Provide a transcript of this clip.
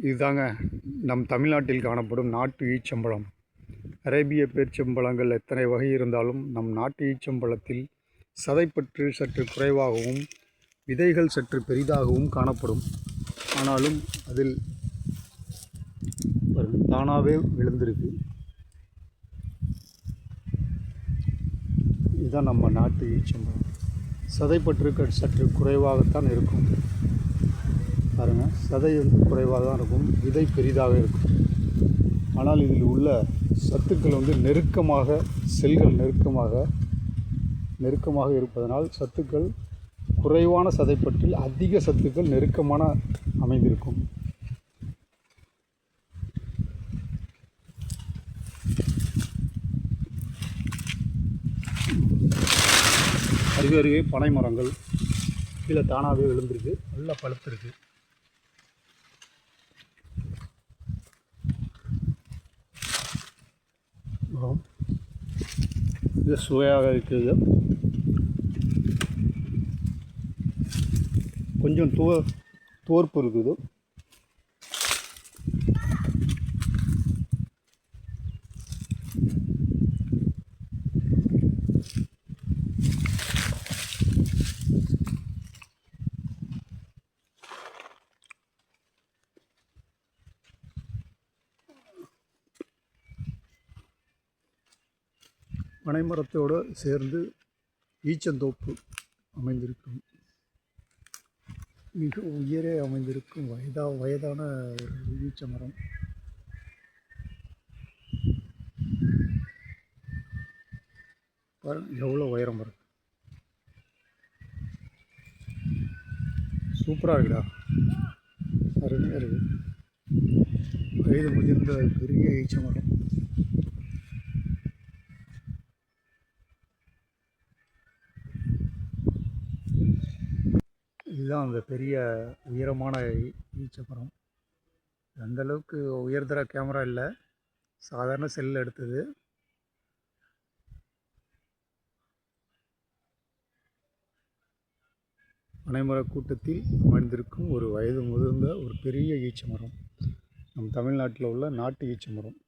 இதுதாங்க நம் தமிழ்நாட்டில் காணப்படும் நாட்டு ஈச்சம்பழம். அரேபிய பேரிச்சம்பழங்கள் எத்தனை வகை இருந்தாலும் நம் நாட்டு ஈச்சம்பழத்தில் சதைப்பற்று சற்று குறைவாகவும் விதைகள் சற்று பெரிதாகவும் காணப்படும். ஆனாலும் அதில் தானாகவே விழுந்திருக்கு. இதுதான் நம்ம நாட்டு ஈச்சம்பழம். சதைப்பற்று சற்று குறைவாகத்தான் இருக்கும். பாருங்கள், சதை குறைவாக தான் இருக்கும், விதை பெரிதாக இருக்கும். ஆனால் இதில் உள்ள சத்துக்கள் நெருக்கமாக, செல்கள் நெருக்கமாக இருப்பதனால் சத்துக்கள் குறைவான சதைப்பற்றில் அதிக சத்துக்கள் நெருக்கமான அமைந்திருக்கும். அருகே பனை மரங்கள் கீழே தானாகவே விழுந்திருக்கு, நல்லா பழுத்திருக்கு. இது சுவையாக இருக்குது. கொஞ்சம் தோற்பு இருக்குது. பனைமரத்தோடு சேர்ந்து ஈச்சந்தோப்பு அமைந்திருக்கும். மிக உயரே அமைந்திருக்கும் வயதான ஒரு ஈச்ச மரம். பாருங்கள் எவ்வளோ உயரம் இருக்கு. சூப்பராக இருக்குடா, அருமையாக இருக்குது. வயது முதிர்ந்த பெரிய ஈச்ச மரம். இதுதான் அந்த பெரிய உயரமான ஈச்சமரம். அந்தளவுக்கு உயர்தர கேமரா இல்லை, சாதாரண செல்லில் எடுத்தது. பனைமர கூட்டத்தில் அமைந்திருக்கும் ஒரு வயது முதிர்ந்த ஒரு பெரிய ஈச்சமரம். நம் தமிழ்நாட்டில் உள்ள நாட்டு ஈச்சமரம்.